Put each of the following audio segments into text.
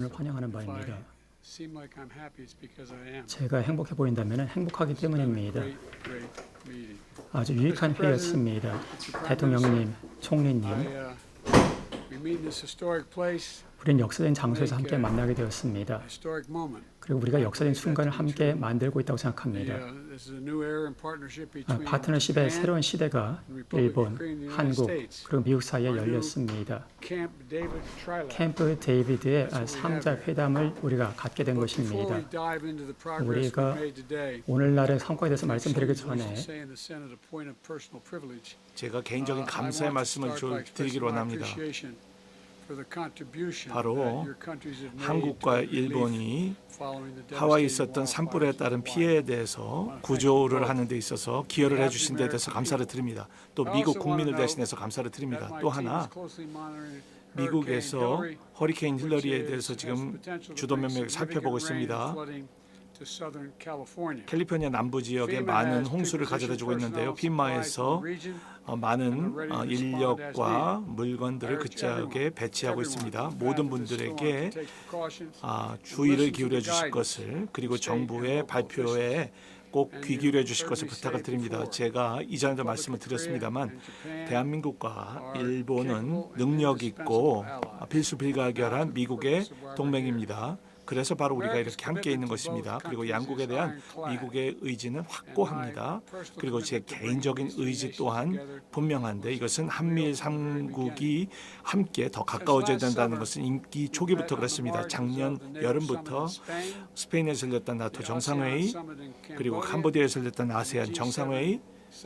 환영하는 바입니다. 제가 행복해 보인다면 행복하기 때문입니다. 아주 유익한 회의였습니다. 대통령님, 총리님, 우린 역사적인 장소에서 함께 만나게 되었습니다. 그리고 우리가 역사적인 순간을 함께 만들고 있다고 생각합니다. 파트너십의 새로운 시대가 일본, 한국, 그리고 미국 사이에 열렸습니다. 캠프 데이비드의 3자 회담을 우리가 갖게 된 것입니다. 우리가 오늘날의 성과에 대해서 말씀드리기 전에 제가 개인적인 감사의 말씀을 드리기로 원합니다. 바로 한국과 일본이 하와이에 있었던 산불에 따른 피해에 대해서 구조를 하는 데 있어서 기여를 해주신 데 대해서 감사를 드립니다. 또 미국 국민을 대신해서 감사를 드립니다. 또 하나, 미국에서 허리케인 힐러리에 대해서 지금 주도 면밀하게 살펴보고 있습니다. 캘리포니아 남부 지역에 많은 홍수를 가져다주고 있는데요. 피마에서 많은 인력과 물건들을 그 지역에 배치하고 있습니다. 모든 분들에게 주의를 기울여 주실 것을, 그리고 정부의 발표에 꼭 귀 기울여 주실 것을 부탁을 드립니다. 제가 이전에도 말씀을 드렸습니다만 대한민국과 일본은 능력 있고 필수불가결한 미국의 동맹입니다. 그래서 바로 우리가 이렇게 함께 있는 것입니다. 그리고 양국에 대한 미국의 의지는 확고합니다. 그리고 제 개인적인 의지 또한 분명한데, 이것은 한미일 3국이 함께 더 가까워져야 된다는 것은 임기 초기부터 그렇습니다. 작년 여름부터 스페인에서 열렸던 나토 정상회의, 그리고 캄보디아에서 열렸던 아세안 정상회의,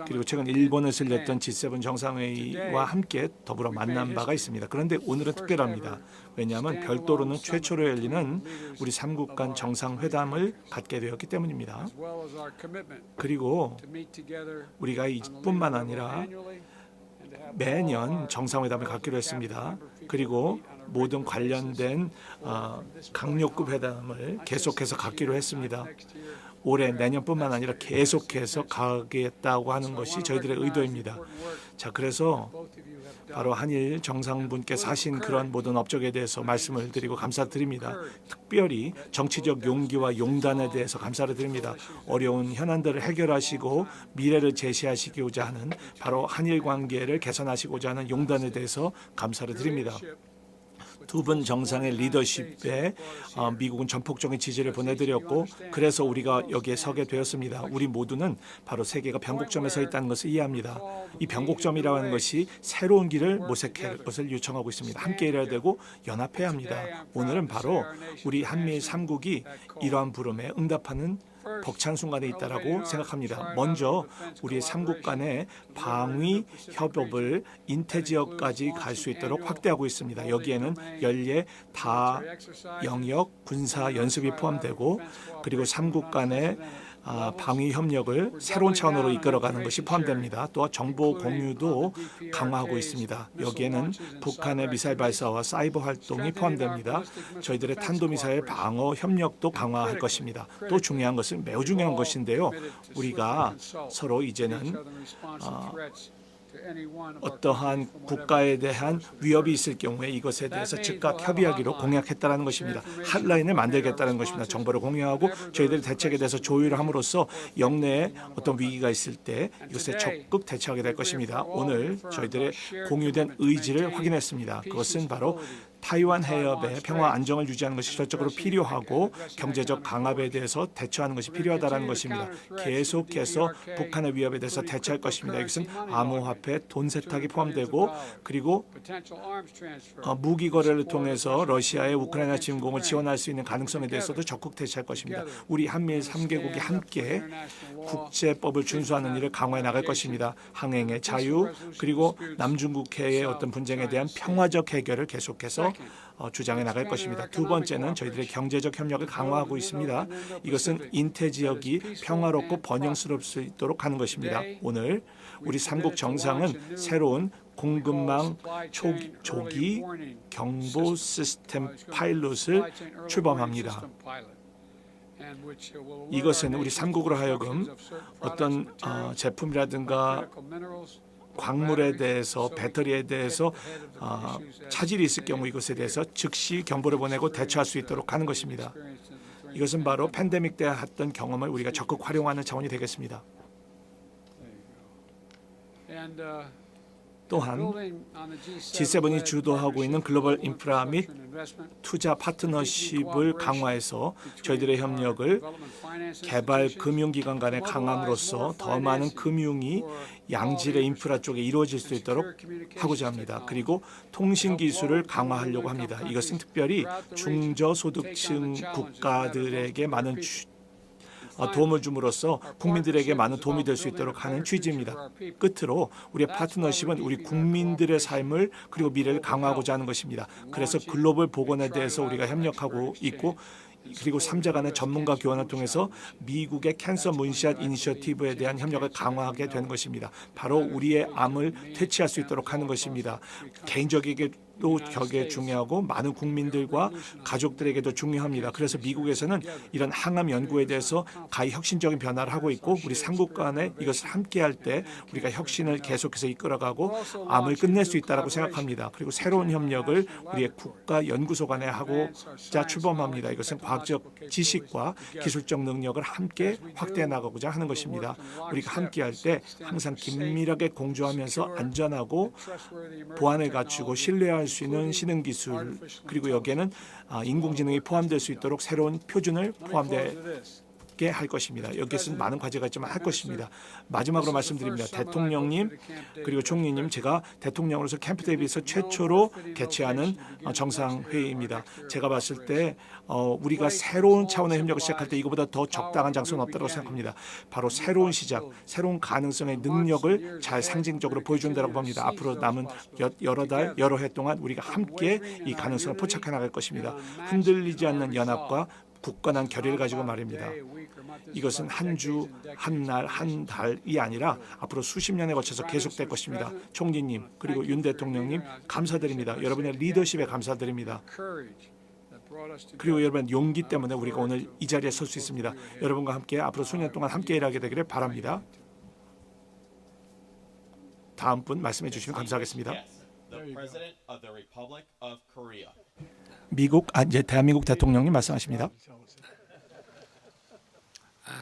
그리고 최근 일본에서 열렸던 G7 정상회의와 함께 더불어 만난 바가 있습니다. 그런데 오늘은 특별합니다. 왜냐하면 별도로는 최초로 열리는 우리 3국 간 정상회담을 갖게 되었기 때문입니다. 그리고 우리가 이뿐만 아니라 매년 정상회담을 갖기로 했습니다. 그리고 모든 관련된 강력급 회담을 계속해서 갖기로 했습니다. 올해 내년뿐만 아니라 계속해서 가겠다고 하는 것이 저희들의 의도입니다. 자, 그래서 바로 한일 정상분께서 하신 그런 모든 업적에 대해서 말씀을 드리고 감사드립니다. 특별히 정치적 용기와 용단에 대해서 감사를 드립니다. 어려운 현안들을 해결하시고 미래를 제시하시고자 하는, 바로 한일 관계를 개선하시고자 하는 용단에 대해서 감사를 드립니다. 두 분 정상의 리더십에 미국은 전폭적인 지지를 보내드렸고, 그래서 우리가 여기에 서게 되었습니다. 우리 모두는 바로 세계가 변곡점에 서 있다는 것을 이해합니다. 이 변곡점이라고 하는 것이 새로운 길을 모색할 것을 요청하고 있습니다. 함께 일해야 되고 연합해야 합니다. 오늘은 바로 우리 한미일 3국이 이러한 부름에 응답하는 벅찬 순간에 있다라고 생각합니다. 먼저 우리의 3국 간의 방위 협업을 인태 지역까지 갈 수 있도록 확대하고 있습니다. 여기에는 연례 다 영역 군사 연습이 포함되고, 그리고 3국 간의 방위 협력을 새로운 차원으로 이끌어가는 것이 포함됩니다. 또 정보 공유도 강화하고 있습니다. 여기에는 북한의 미사일 발사와 사이버 활동이 포함됩니다. 저희들의 탄도미사일 방어 협력도 강화할 것입니다. 또 중요한 것은, 매우 중요한 것인데요, 우리가 서로 이제는 어떠한 국가에 대한 위협이 있을 경우에 이것에 대해서 즉각 협의하기로 공약했다는 것입니다. 핫라인을 만들겠다는 것입니다. 정보를 공유하고 저희들의 대책에 대해서 조율을 함으로써 영내에 어떤 위기가 있을 때 이것에 적극 대처하게 될 것입니다. 오늘 저희들의 공유된 의지를 확인했습니다. 그것은 바로 타이완 해협의 평화 안정을 유지하는 것이 실질적으로 필요하고 경제적 강압에 대해서 대처하는 것이 필요하다는 것입니다. 계속해서 북한의 위협에 대해서 대처할 것입니다. 이것은 암호화폐, 돈 세탁이 포함되고, 그리고 무기 거래를 통해서 러시아의 우크라이나 침공을 지원할 수 있는 가능성에 대해서도 적극 대처할 것입니다. 우리 한미일 3개국이 함께 국제법을 준수하는 일을 강화해 나갈 것입니다. 항행의 자유, 그리고 남중국해의 어떤 분쟁에 대한 평화적 해결을 계속해서 주장해 나갈 것입니다. 두 번째는 저희들의 경제적 협력을 강화하고 있습니다. 이것은 인태 지역이 평화롭고 번영스러울 수 있도록 하는 것입니다. 오늘 우리 3국 정상은 새로운 공급망 조기 경보 시스템 파일럿을 출범합니다. 이것은 우리 3국으로 하여금 어떤 제품이라든가 광물에 대해서 배터리에 대해서 차질이 있을 경우 이것에 대해서 즉시 경보를 보내고 대처할 수 있도록 하는 것입니다. 이것은 바로 팬데믹 때 했던 경험을 우리가 적극 활용하는 차원이 되겠습니다. 또한 G7이 주도하고 있는 글로벌 인프라 및 투자 파트너십을 강화해서 저희들의 협력을 개발 금융기관 간에 강함으로써 더 많은 금융이 양질의 인프라 쪽에 이루어질 수 있도록 하고자 합니다. 그리고 통신 기술을 강화하려고 합니다. 이것은 특별히 중저소득층 국가들에게 많은 도움을 줌으로써 국민들에게 많은 도움이 될 수 있도록 하는 취지입니다. 끝으로 우리의 파트너십은 우리 국민들의 삶을 그리고 미래를 강화하고자 하는 것입니다. 그래서 글로벌 보건에 대해서 우리가 협력하고 있고 그리고 3자 간의 전문가 교환을 통해서 미국의 캔서 문샷 이니셔티브에 대한 협력을 강화하게 되는 것입니다. 바로 우리의 암을 퇴치할 수 있도록 하는 것입니다. 개인적에게도 격에 중요하고 많은 국민들과 가족들에게도 중요합니다. 그래서 미국에서는 이런 항암 연구에 대해서 가히 혁신적인 변화를 하고 있고 우리 삼국 간에 이것을 함께할 때 우리가 혁신을 계속해서 이끌어가고 암을 끝낼 수 있다고 생각합니다. 그리고 새로운 협력을 우리의 국가 연구소 간에 하고자 출범합니다. 이것은 과학적 지식과 기술적 능력을 함께 확대해 나가고자 하는 것입니다. 우리가 함께할 때 항상 긴밀하게 공조하면서 안전하고 보안을 갖추고 신뢰할 수 있는 신흥기술 그리고 여기에는 인공지능이 포함될 수 있도록 새로운 표준을 포함되게 할 것입니다. 여기에서는 많은 과제가 있지만 할 것입니다. 마지막으로 말씀드립니다. 대통령님 그리고 총리님, 제가 대통령으로서 캠프 데이비드에서 최초로 개최하는 정상회의입니다. 제가 봤을 때 우리가 새로운 차원의 협력을 시작할 때 이거보다 더 적당한 장소는 없다고 생각합니다. 바로 새로운 시작, 새로운 가능성의 능력을 잘 상징적으로 보여준다고 봅니다. 앞으로 남은 여러 달, 여러 해 동안 우리가 함께 이 가능성을 포착해 나갈 것입니다. 흔들리지 않는 연합과 굳건한 결의를 가지고 말입니다. 이것은 한 주, 한 날, 한 달이 아니라 앞으로 수십 년에 걸쳐서 계속될 것입니다. 총리님 그리고 윤 대통령님 감사드립니다. 여러분의 리더십에 감사드립니다. 그리고 여러분 용기 때문에 우리가 오늘 이 자리에 설 수 있습니다. 여러분과 함께 앞으로 수년 동안 함께 일하게 되기를 바랍니다. 다음 분 말씀해 주시면 감사하겠습니다. 이제 대한민국 대통령님 말씀하십니다.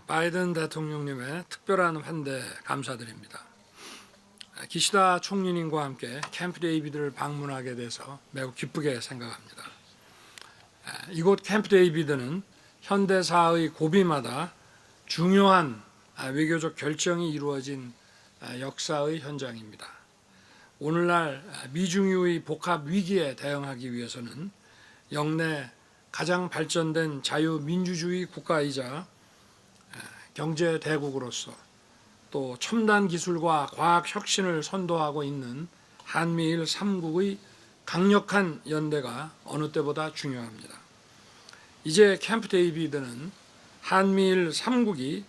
바이든 대통령님의 특별한 환대 감사드립니다. 기시다 총리님과 함께 캠프 데이비드를 방문하게 돼서 매우 기쁘게 생각합니다. 이곳 캠프 데이비드는 현대사의 고비마다 중요한 외교적 결정이 이루어진 역사의 현장입니다. 오늘날 미중유의 복합 위기에 대응하기 위해서는 역내 가장 발전된 자유민주주의 국가이자 경제 대국으로서 또 첨단 기술과 과학 혁신을 선도하고 있는 한미일 3국의 강력한 연대가 어느 때보다 중요합니다. 이제 캠프 데이비드는 한미일 3국이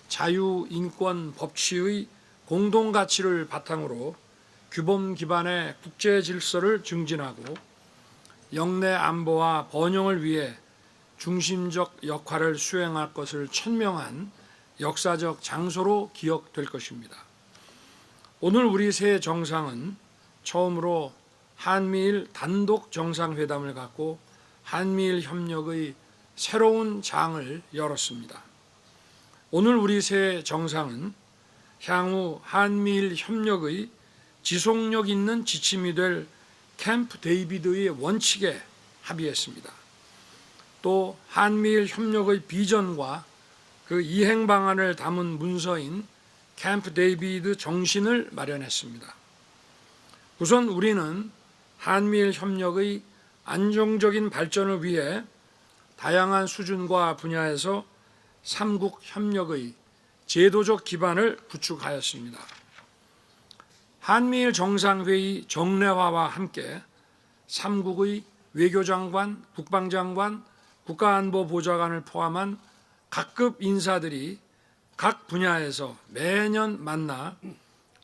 자유, 인권, 법치의 공동 가치를 바탕으로 규범 기반의 국제 질서를 증진하고 역내 안보와 번영을 위해 중심적 역할을 수행할 것을 천명한 역사적 장소로 기억될 것입니다. 오늘 우리 새 정상은 처음으로 한미일 단독 정상회담을 갖고 한미일 협력의 새로운 장을 열었습니다. 오늘 우리 새 정상은 향후 한미일 협력의 지속력 있는 지침이 될 캠프 데이비드의 원칙에 합의했습니다. 또 한미일 협력의 비전과 그 이행 방안을 담은 문서인 캠프 데이비드 정신을 마련했습니다. 우선 우리는 한미일 협력의 안정적인 발전을 위해 다양한 수준과 분야에서 3국 협력의 제도적 기반을 구축하였습니다. 한미일 정상회의 정례화와 함께 3국의 외교장관, 국방장관, 국가안보보좌관을 포함한 각급 인사들이 각 분야에서 매년 만나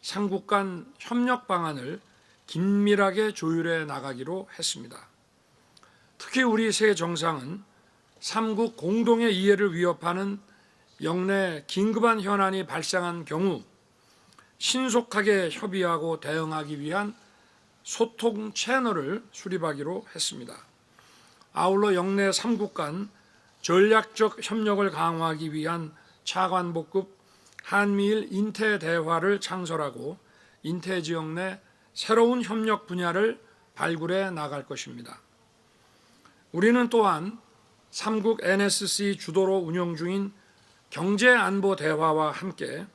3국 간 협력 방안을 긴밀하게 조율해 나가기로 했습니다. 특히 우리 새 정상은 3국 공동의 이해를 위협하는 역내 긴급한 현안이 발생한 경우 신속하게 협의하고 대응하기 위한 소통 채널을 수립하기로 했습니다. 아울러 영내 3국 간 전략적 협력을 강화하기 위한 차관보급 한미일 인태대화를 창설하고 인태지역 내 새로운 협력 분야를 발굴해 나갈 것입니다. 우리는 또한 3국 NSC 주도로 운영 중인 경제안보 대화와 함께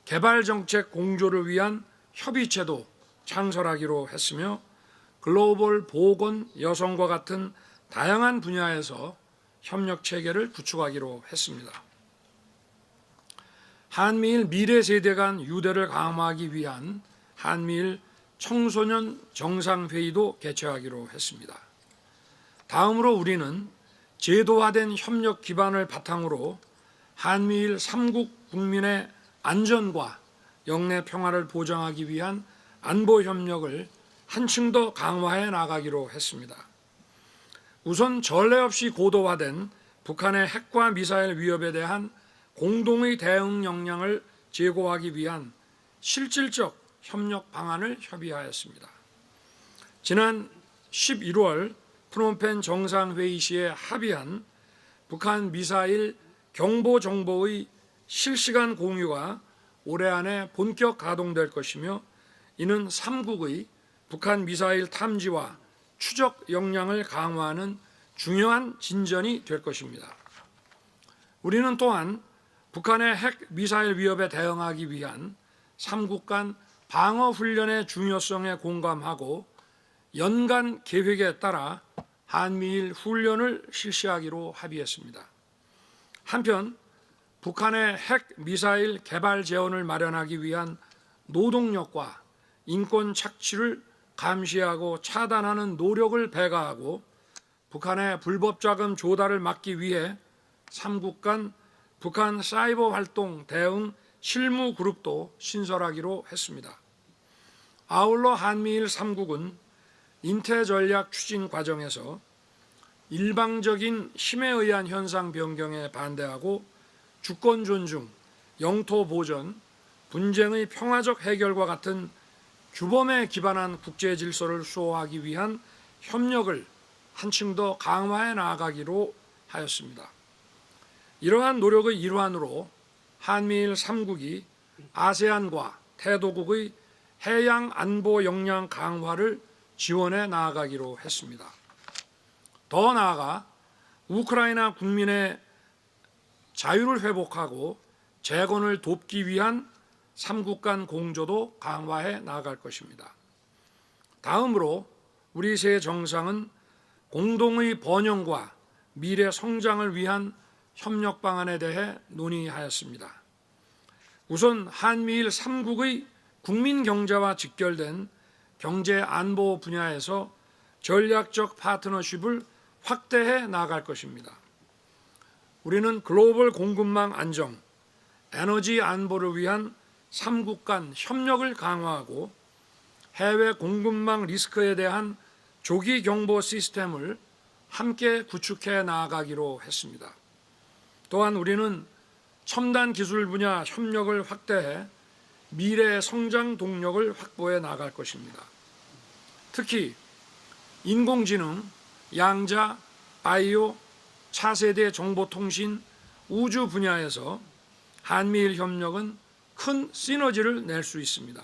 개발정책 공조를 위한 협의체도 창설하기로 했으며 글로벌 보건, 여성과 같은 다양한 분야에서 협력 체계를 구축하기로 했습니다. 한미일 미래 세대 간 유대를 강화하기 위한 한미일 청소년 정상회의도 개최하기로 했습니다. 다음으로 우리는 제도화된 협력 기반을 바탕으로 한미일 3국 국민의 안전과 영내 평화를 보장하기 위한 안보 협력을 한층 더 강화해 나가기로 했습니다. 우선 전례 없이 고도화된 북한의 핵과 미사일 위협에 대한 공동의 대응 역량을 제고하기 위한 실질적 협력 방안을 협의하였습니다. 지난 11월 프놈펜 정상회의 시에 합의한 북한 미사일 경보 정보의 실시간 공유가 올해 안에 본격 가동될 것이며 이는 3국의 북한 미사일 탐지와 추적 역량을 강화하는 중요한 진전이 될 것입니다. 우리는 또한 북한의 핵 미사일 위협에 대응하기 위한 3국 간 방어 훈련의 중요성에 공감하고 연간 계획에 따라 한미일 훈련을 실시하기로 합의했습니다. 한편 북한의 핵 미사일 개발 재원을 마련하기 위한 노동력과 인권 착취를 감시하고 차단하는 노력을 배가하고 북한의 불법 자금 조달을 막기 위해 3국 간 북한 사이버 활동 대응 실무 그룹도 신설하기로 했습니다. 아울러 한미일 3국은 인태 전략 추진 과정에서 일방적인 힘에 의한 현상 변경에 반대하고 주권 존중, 영토 보전, 분쟁의 평화적 해결과 같은 규범에 기반한 국제 질서를 수호하기 위한 협력을 한층 더 강화해 나아가기로 하였습니다. 이러한 노력의 일환으로 한미일 3국이 아세안과 태도국의 해양 안보 역량 강화를 지원해 나아가기로 했습니다. 더 나아가 우크라이나 국민의 자유를 회복하고 재건을 돕기 위한 3국 간 공조도 강화해 나아갈 것입니다. 다음으로 우리 새 정상은 공동의 번영과 미래 성장을 위한 협력 방안에 대해 논의하였습니다. 우선 한미일 3국의 국민 경제와 직결된 경제 안보 분야에서 전략적 파트너십을 확대해 나갈 것입니다. 우리는 글로벌 공급망 안정, 에너지 안보를 위한 3국 간 협력을 강화하고 해외 공급망 리스크에 대한 조기 경보 시스템을 함께 구축해 나아가기로 했습니다. 또한 우리는 첨단 기술 분야 협력을 확대해 미래 성장 동력을 확보해 나갈 것입니다. 특히 인공지능, 양자, 바이오, 차세대 정보통신, 우주 분야에서 한미일 협력은 큰 시너지를 낼 수 있습니다.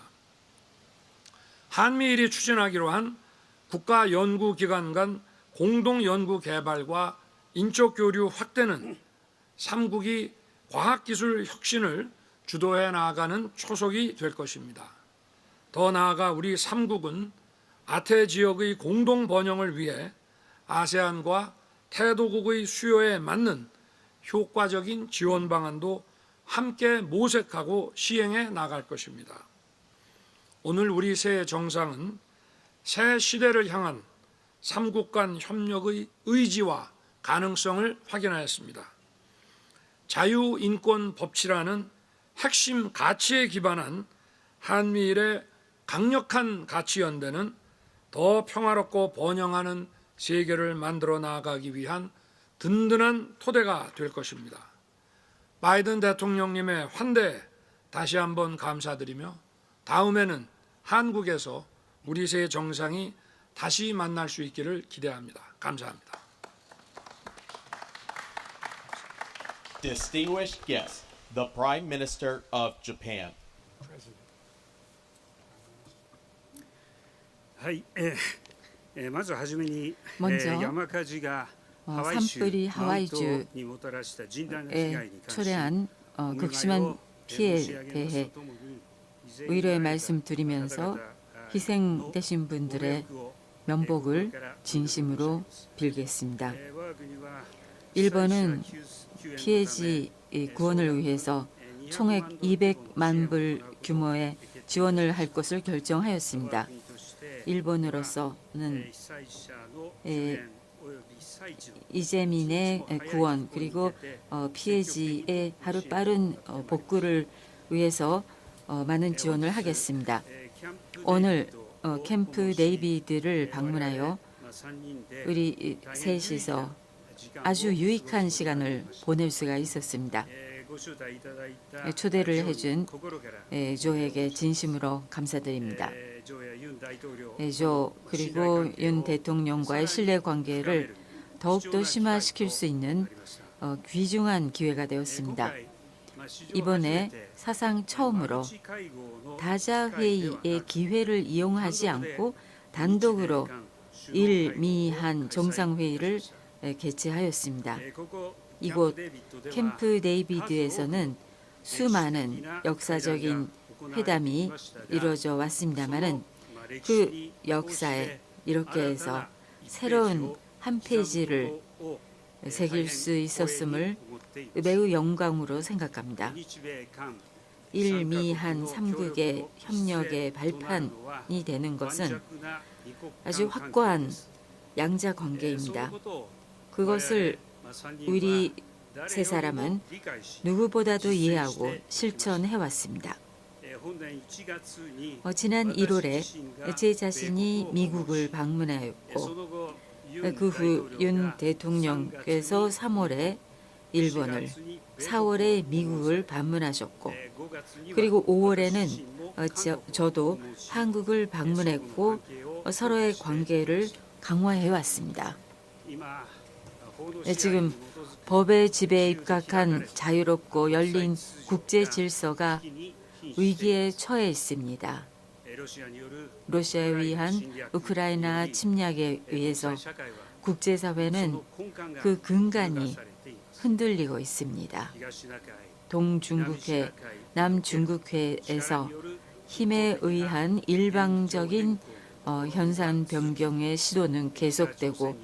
한미일이 추진하기로 한 국가연구기관 간 공동연구 개발과 인적 교류 확대는 3국이 과학기술 혁신을 주도해 나가는 초석이 될 것입니다. 더 나아가 우리 3국은 아태 지역의 공동 번영을 위해 아세안과 태도국의 수요에 맞는 효과적인 지원 방안도 함께 모색하고 시행해 나갈 것입니다. 오늘 우리 새 정상은 새 시대를 향한 3국 간 협력의 의지와 가능성을 확인하였습니다. 자유인권 법치라는 핵심 가치에 기반한 한미일의 강력한 가치 연대는 더 평화롭고 번영하는 세계를 만들어 나가기 위한 든든한 토대가 될 것입니다. 바이든 대통령님의 환대 다시 한번 감사드리며 다음에는 한국에서 우리 새 정상이 다시 만날 수 있기를 기대합니다. 감사합니다. Distinguished guests, the Prime Minister of Japan. はい、まずはじめに、 먼저 山火事がハワイ州 산불이 하와이주에 にもたらした甚大な被害に関し 초래한 극심한 피해에 대해 위로의 말씀 드리면서 희생되신 분들의 면복을 진심으로 빌겠습니다. 일본은 피해지 구원을 위해서 총액 200만 불 규모의 지원을 할 것을 결정하였습니다. 일본으로서는 이재민의 구원 그리고 피해지의 하루빠른 복구를 위해서 많은 지원을 하겠습니다. 오늘 캠프 데이비드를 방문하여 우리 셋이서 아주 유익한 시간을 보낼 수가 있었습니다. 초대를 해준 조에게 진심으로 감사드립니다. 조 그리고 윤 대통령과의 신뢰관계를 더욱더 심화시킬 수 있는 귀중한 기회가 되었습니다. 이번에 사상 처음으로 다자회의의 기회를 이용하지 않고 단독으로 일미한 정상회의를 개최하였습니다. 이곳 캠프 데이비드에서는 수많은 역사적인 회담이 이루어져 왔습니다마는 그 역사에 이렇게 해서 새로운 한 페이지를 새길 수 있었음을 매우 영광으로 생각합니다. 일미한 3국의 협력의 발판이 되는 것은 아주 확고한 양자 관계입니다. 그것을 우리 세 사람은 누구보다도 이해하고 실천해 왔습니다. 지난 1월에 제 자신이 미국을 방문하였고 그 후 윤 대통령께서 3월에 일본을 4월에 미국을 방문하셨고 그리고 5월에는 저도 한국을 방문했고 서로의 관계를 강화해 왔습니다. 지금 법의 지배에 입각한 자유롭고 열린 국제 질서가 위기에 처해 있습니다. 러시아에 의한 우크라이나 침략에 의해서 국제사회는 그 근간이 흔들리고 있습니다. 동중국해, 남중국해에서 힘에 의한 일방적인 현상 변경의 시도는 계속되고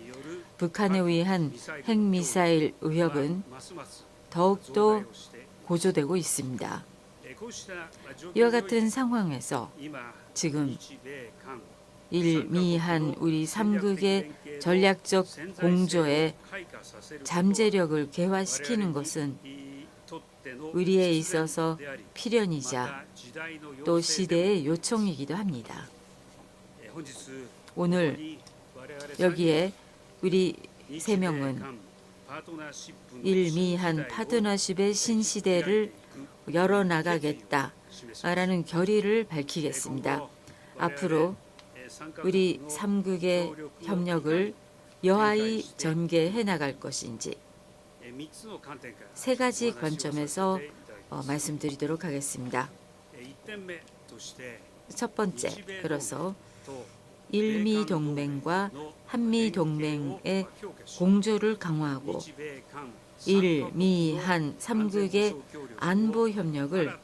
북한에 의한 핵미사일 위협은 더욱더 고조되고 있습니다. 이와 같은 상황에서 지금 일미한 우리 3국의 전략적 공조의 잠재력을 개화시키는 것은 우리에 있어서 필연이자 또 시대의 요청이기도 합니다. 오늘 여기에 우리 세 명은 일미한 파트너십의 신시대를 열어나가겠다라는 결의를 밝히겠습니다. 앞으로 우리 3국의 협력을 여하이 전개해 나갈 것인지 세 가지 관점에서 말씀드리도록 하겠습니다. 첫 번째, 그래서 일미동맹과 한미동맹의 공조를 강화하고 일미한 3국의 안보 협력을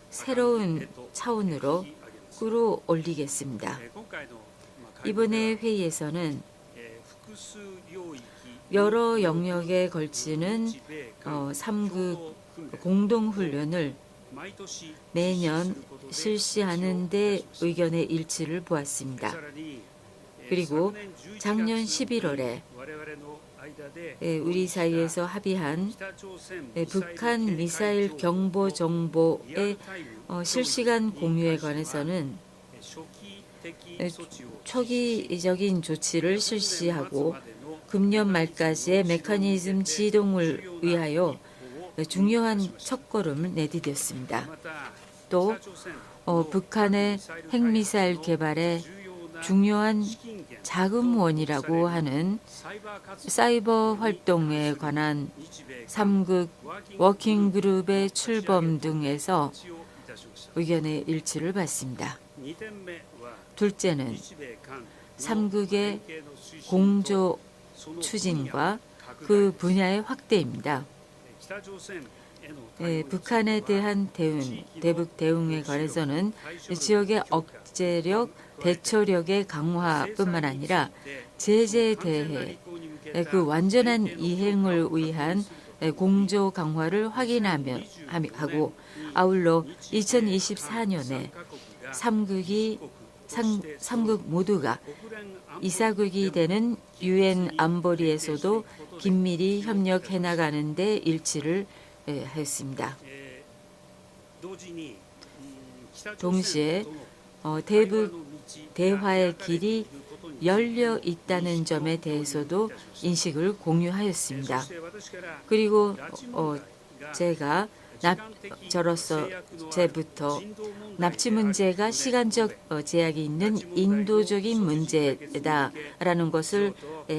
새로운 차원으로 끌어올리겠습니다. 이번에 회의에서는 여러 영역에 걸치는 3국 공동훈련을 매년 실시하는 데 의견의 일치를 보았습니다. 그리고 작년 11월에 우리 사이에서 합의한 북한 미사일 경보 정보의 실시간 공유에 관해서는 초기적인 조치를 실시하고 금년 말까지의 메커니즘 지동을 위하여 중요한 첫걸음을 내디뎠습니다. 또 북한의 핵미사일 개발에 중요한 자금원이라고 하는 사이버 활동에 관한 3국 워킹그룹의 출범 등에서 의견의 일치를 받습니다. 둘째는 3국의 공조 추진과 그 분야의 확대입니다. 북한에 대한 대북 대응에 관해서는 지역의 억제력, 대처력의 강화뿐만 아니라 제재에 대해 그 완전한 이행을 위한 공조 강화를 확인하고 아울러 2024년에 3국이 모두가 이사국이 되는 유엔 안보리에서도 긴밀히 협력해 나가는 데 일치를 했습니다. 동시에 대북 대화의 길이 열려 있다는 점에 대해서도 인식을 공유하였습니다. 그리고 제가 저로서부터 납치 문제가 시간적 제약이 있는 인도적인 문제다라는 것을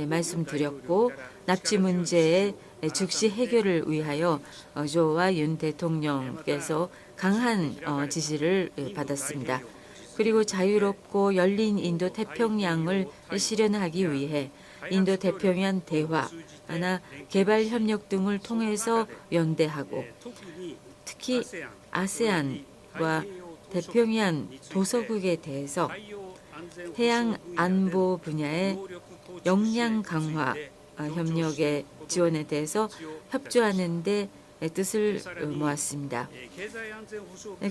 말씀드렸고 납치 문제의 즉시 해결을 위하여 조와 윤 대통령께서 강한 지시를 받았습니다. 그리고 자유롭고 열린 인도 태평양을 실현하기 위해 인도 태평양 대화나 개발 협력 등을 통해서 연대하고 특히 아세안과 태평양 도서국에 대해서 해양 안보 분야의 역량 강화 협력의 지원에 대해서 협조하는 데 뜻을 모았습니다.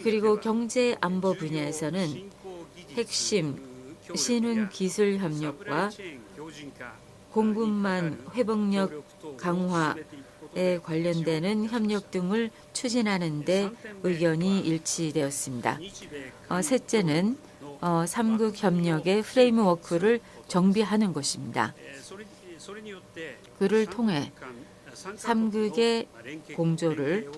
그리고 경제 안보 분야에서는 핵심 신흥 기술 협력과 공급망 회복력 강화에 관련되는 협력 등을 추진하는 데 의견이 일치되었습니다. 셋째는 3국 협력의 프레임워크를 정비하는 것입니다. 그를 통해 3국의 공조를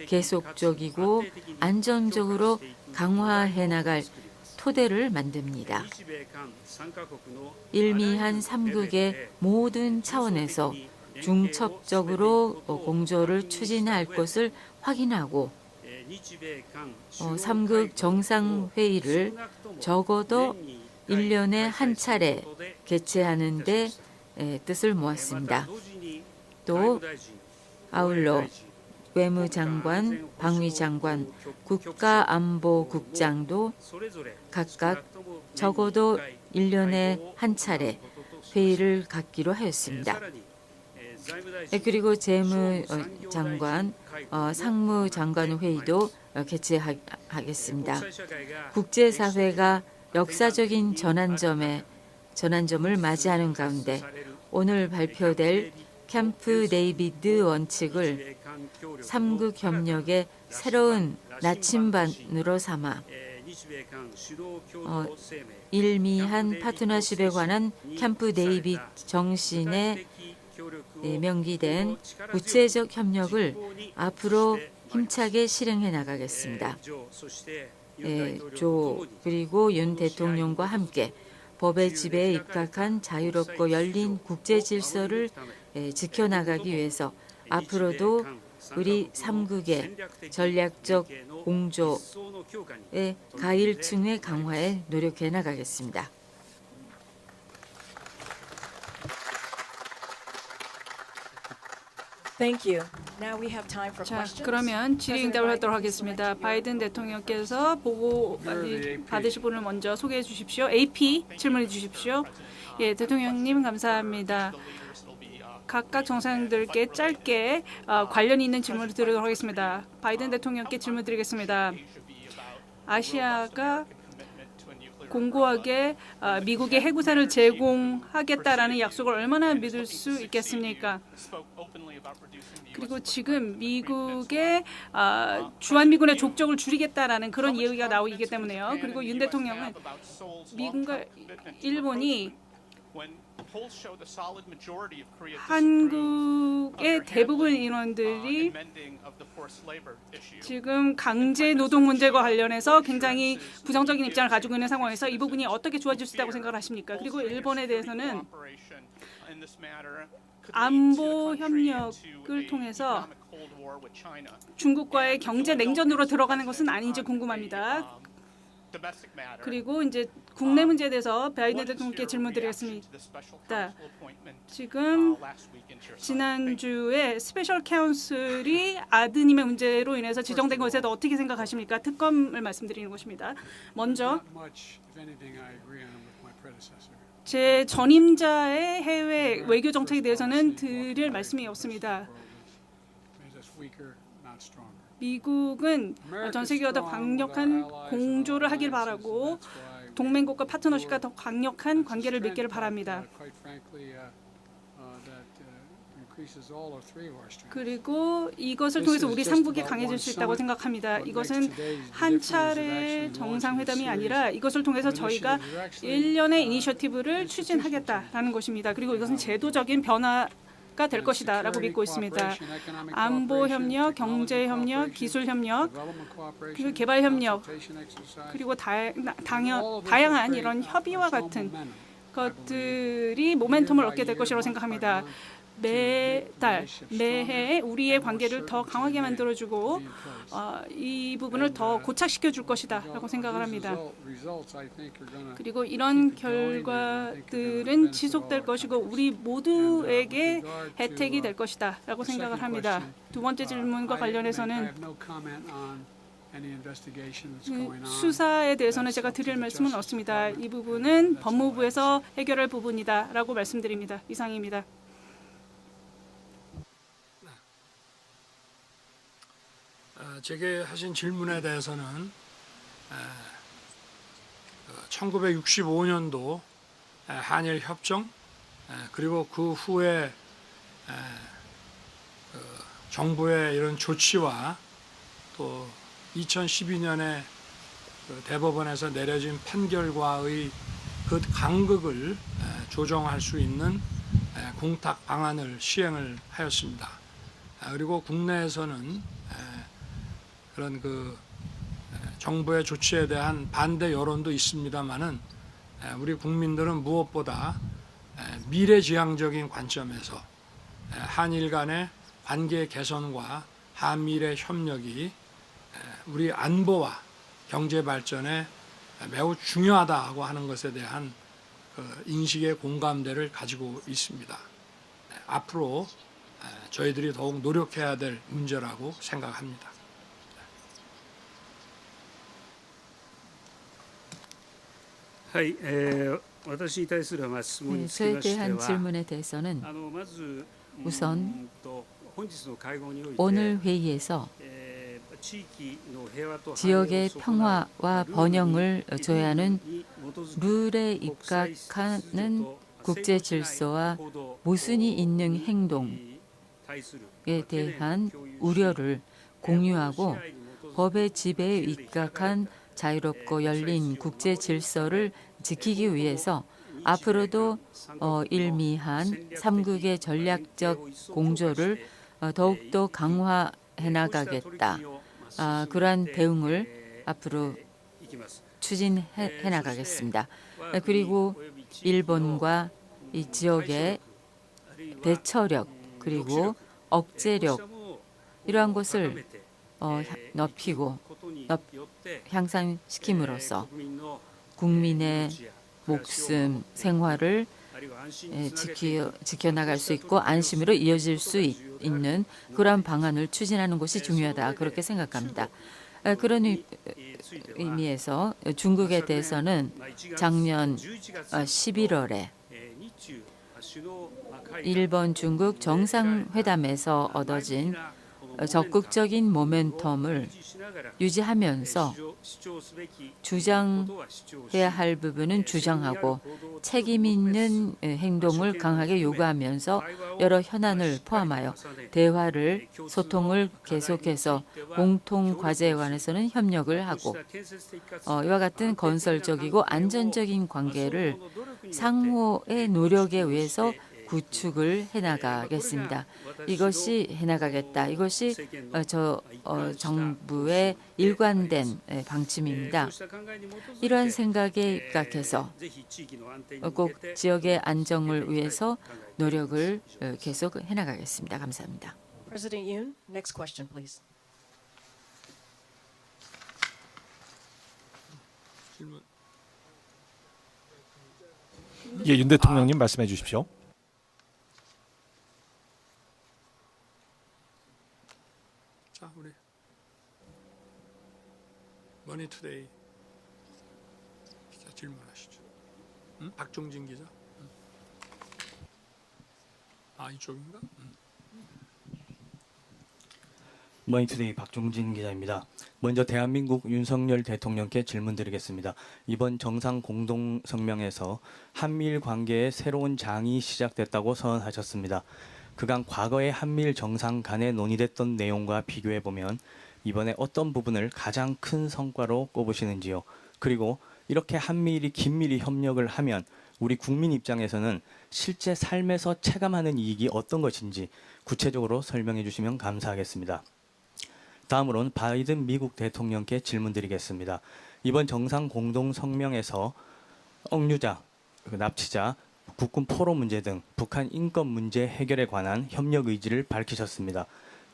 계속적이고 안정적으로 강화해 나갈 토대를 만듭니다. 일미한 3국의 모든 차원에서 중첩적으로 공조를 추진할 것을 확인하고 3국 정상회의를 적어도 1년에 한 차례 개최하는 데 뜻을 모았습니다. 또 아울러 외무장관, 방위장관, 국가안보국장도 각각 적어도 1년에 한 차례 회의를 갖기로 하였습니다. 그리고 재무장관, 상무장관 회의도 개최하겠습니다. 국제사회가 역사적인 전환점을 맞이하는 가운데 오늘 발표될 캠프 데이비드 원칙을 3국 협력의 새로운 나침반으로 삼아 일미한 파트너십에 관한 캠프 데이비드 정신에 명기된 구체적 협력을 앞으로 힘차게 실행해 나가겠습니다. 조 그리고 윤 대통령과 함께 법의 지배에 입각한 자유롭고 열린 국제 질서를 지켜나가기 위해서 앞으로도 우리 3국의 전략적 공조의 가일층의 강화에 노력해 나가겠습니다. Thank you. Now we have time for 자, questions. 그러면 질의응답을 하도록 하겠습니다. 바이든 대통령께서 보고 받으실 분을 먼저 소개해 주십시오. AP 질문해 주십시오. 예, 대통령님 감사합니다. 각각 정상들께 짧게 관련 있는 질문을 드리도록 하겠습니다. 바이든 대통령께 질문 드리겠습니다. 아시아가 공고하게 미국의 해구산을 제공하겠다라는 약속을 얼마나 믿을 수 있겠습니까? 그리고 지금 미국의 주한미군의 족적을 줄이겠다라는 그런 이야기가 나오고 있기 때문에요. 그리고 윤 대통령은 미국과 일본이 한국 협력의 대부분 인원들이 지금 강제 노동 문제와 관련해서 굉장히 부정적인 입장을 가지고 있는 상황에서 이 부분이 어떻게 좋아질 수 있다고 생각을 하십니까? 그리고 일본에 대해서는 안보 협력을 통해서 중국과의 경제 냉전으로 들어가는 것은 아닌지 궁금합니다. 그리고 이제 국내 문제에 대해서 바이든 대통령께 질문드리겠습니다. 지금 지난주에 스페셜 카운슬이 아드님의 문제로 인해서 지정된 것에 대해서 어떻게 생각하십니까? 특검을 말씀드리는 것입니다. 먼저 제 전임자의 해외 외교 정책에 대해서는 드릴 말씀이 없습니다. 미국은 전 세계와 더 강력한 공조를 하길 바라고 동맹국과 파트너십과 더 강력한 관계를 맺기를 바랍니다. 그리고 이것을 통해서 우리 삼국이 강해질 수 있다고 생각합니다. 이것은 한 차례 정상회담이 아니라 이것을 통해서 저희가 일련의 이니셔티브를 추진하겠다라는 것입니다. 그리고 이것은 제도적인 변화가 될 것이다라고 믿고 있습니다. 안보 협력, 경제 협력, 기술 협력, 그리고 개발 협력, 그리고 다양한 이런 협의와 같은 것들이 모멘텀을 얻게 될 것이라고 생각합니다. 매달, 매해 우리의 관계를 더 강하게 만들어주고 이 부분을 더 고착시켜 줄 것이다라고 생각을 합니다. 그리고 이런 결과들은 지속될 것이고 우리 모두에게 혜택이 될 것이다라고 생각을 합니다. 두 번째 질문과 관련해서는 수사에 대해서는 제가 드릴 말씀은 없습니다. 이 부분은 법무부에서 해결할 부분이다라고 말씀드립니다. 이상입니다. 제게 하신 질문에 대해서는 1965년도 한일 협정 그리고 그 후에 정부의 이런 조치와 또 2012년에 대법원에서 내려진 판결과의 그 간극을 조정할 수 있는 공탁 방안을 시행을 하였습니다. 그리고 국내에서는 그런 정부의 조치에 대한 반대 여론도 있습니다만은 우리 국민들은 무엇보다 미래지향적인 관점에서 한일 간의 관계 개선과 한미일의 협력이 우리 안보와 경제 발전에 매우 중요하다고 하는 것에 대한 인식의 공감대를 가지고 있습니다. 앞으로 저희들이 더욱 노력해야 될 문제라고 생각합니다. 저에 대한 질문에 대해서는 우선 오늘 회의에서 지역의 평화와 번영을 조회하는 룰에 입각하는 국제 질서와 모순이 있는 행동에 대한 우려를 공유하고 법의 지배에 입각한 자유롭고 열린 국제 질서를 지키기 위해서 앞으로도 일미한 삼국의 전략적 공조를 더욱더 강화해 나가겠다. 그러한 대응을 앞으로 추진해 나가겠습니다. 그리고 일본과 이 지역의 대처력 그리고 억제력 이러한 것을 높이고 향상시킴으로써 국민의 목숨, 생활을 지켜나갈 수 있고 안심으로 이어질 수 있는 그러한 방안을 추진하는 것이 중요하다. 그렇게 생각합니다. 그런 의미에서 중국에 대해서는 작년 11월에 일본 중국 정상회담에서 얻어진 적극적인 모멘텀을 유지하면서 주장해야 할 부분은 주장하고 책임 있는 행동을 강하게 요구하면서 여러 현안을 포함하여 대화를 소통을 계속해서 공통 과제에 관해서는 협력을 하고 이와 같은 건설적이고 안전적인 관계를 상호의 노력에 의해서 구축을 해나가겠습니다. 이것이 해나가겠다. 이것이 정부의 일관된 방침입니다. 이러한 생각에 입각해서 꼭 지역의 안정을 위해서 노력을 계속 해나가겠습니다. 감사합니다. President Yoon, next question, please. 질문. 예, 윤 대통령님 말씀해 주십시오. 자, 우리 머니투데이 기자 질문하시죠. 박종진 기자. 이쪽인가? 머니투데이 박종진 기자입니다. 먼저 대한민국 윤석열 대통령께 질문드리겠습니다. 이번 정상 공동성명에서 한미일 관계의 새로운 장이 시작됐다고 선언하셨습니다. 그간 과거의 한미일 정상 간에 논의됐던 내용과 비교해보면 이번에 어떤 부분을 가장 큰 성과로 꼽으시는지요? 그리고 이렇게 한미일이 긴밀히 협력을 하면 우리 국민 입장에서는 실제 삶에서 체감하는 이익이 어떤 것인지 구체적으로 설명해 주시면 감사하겠습니다. 다음으로는 바이든 미국 대통령께 질문드리겠습니다. 이번 정상 공동성명에서 억류자, 납치자, 국군 포로 문제 등 북한 인권 문제 해결에 관한 협력 의지를 밝히셨습니다.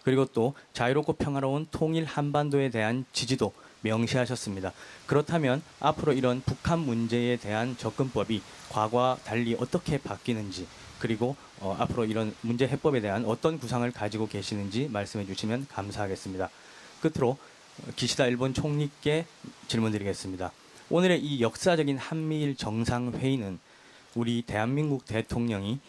그리고 또 자유롭고 평화로운 통일 한반도에 대한 지지도 명시하셨습니다. 그렇다면 앞으로 이런 북한 문제에 대한 접근법이 과거와 달리 어떻게 바뀌는지, 그리고 앞으로 이런 문제 해법에 대한 어떤 구상을 가지고 계시는지 말씀해 주시면 감사하겠습니다. 끝으로 기시다 일본 총리께 질문드리겠습니다. 오늘의 이 역사적인 한미일 정상회의는 우리 대한민국 대통령이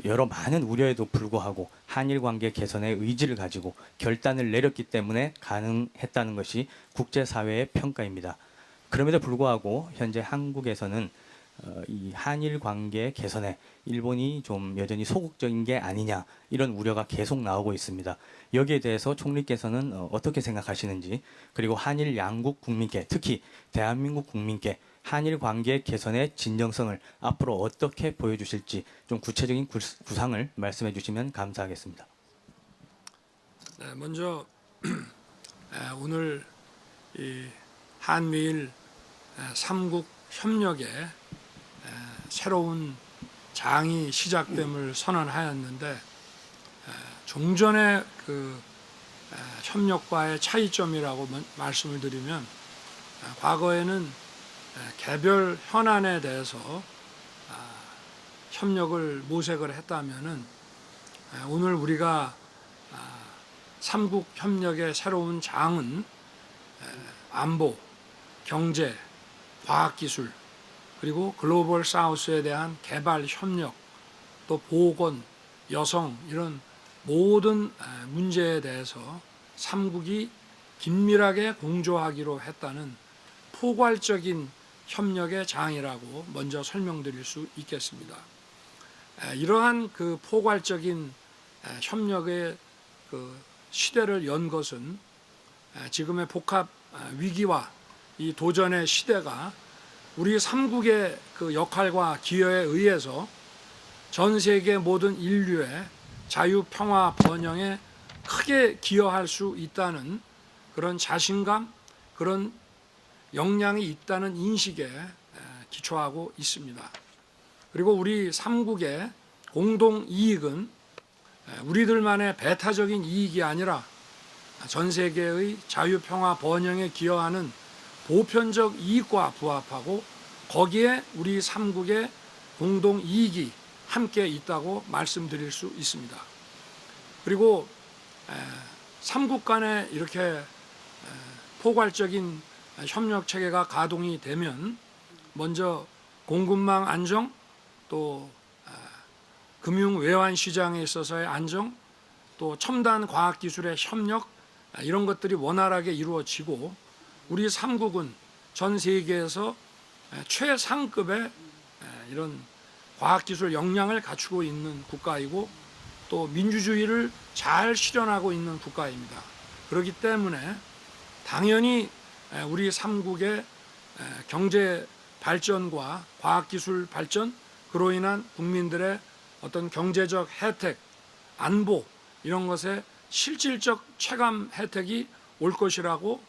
여러 많은 우려에도 불구하고 한일 관계 개선의 의지를 가지고 결단을 내렸기 때문에 가능했다는 것이 국제사회의 평가입니다. 그럼에도 불구하고 현재 한국에서는 이 한일 관계 개선에 일본이 좀 여전히 소극적인 게 아니냐, 이런 우려가 계속 나오고 있습니다. 여기에 대해서 총리께서는 어떻게 생각하시는지, 그리고 한일 양국 국민께, 특히 대한민국 국민께 한일 관계 개선의 진정성을 앞으로 어떻게 보여주실지 좀 구체적인 구상을 말씀해 주시면 감사하겠습니다. 네, 먼저 오늘 이 한미일 3국 협력의 새로운 장이 시작됨을 선언하였는데, 종전의 그 협력과의 차이점이라고 말씀을 드리면, 과거에는 개별 현안에 대해서 협력을 모색을 했다면은 오늘 우리가 3국 협력의 새로운 장은 안보, 경제, 과학기술, 그리고 글로벌 사우스에 대한 개발 협력, 또 보건, 여성, 이런 모든 문제에 대해서 3국이 긴밀하게 공조하기로 했다는 포괄적인 협력의 장이라고 먼저 설명드릴 수 있겠습니다. 이러한 그 포괄적인 협력의 그 시대를 연 것은 지금의 복합 위기와 이 도전의 시대가 우리 3국의 그 역할과 기여에 의해서 전 세계 모든 인류의 자유, 평화, 번영에 크게 기여할 수 있다는 그런 자신감, 그런 역량이 있다는 인식에 기초하고 있습니다. 그리고 우리 3국의 공동 이익은 우리들만의 배타적인 이익이 아니라 전 세계의 자유, 평화, 번영에 기여하는 보편적 이익과 부합하고, 거기에 우리 3국의 공동 이익이 함께 있다고 말씀드릴 수 있습니다. 그리고 3국 간에 이렇게 포괄적인 협력 체계가 가동이 되면 먼저 공급망 안정, 또 금융 외환 시장에 있어서의 안정, 또 첨단 과학 기술의 협력, 이런 것들이 원활하게 이루어지고, 우리 3국은 전 세계에서 최상급의 이런 과학기술 역량을 갖추고 있는 국가이고, 또 민주주의를 잘 실현하고 있는 국가입니다. 그렇기 때문에 당연히 우리 3국의 경제 발전과 과학기술 발전, 그로 인한 국민들의 어떤 경제적 혜택, 안보 이런 것에 실질적 체감 혜택이 올 것이라고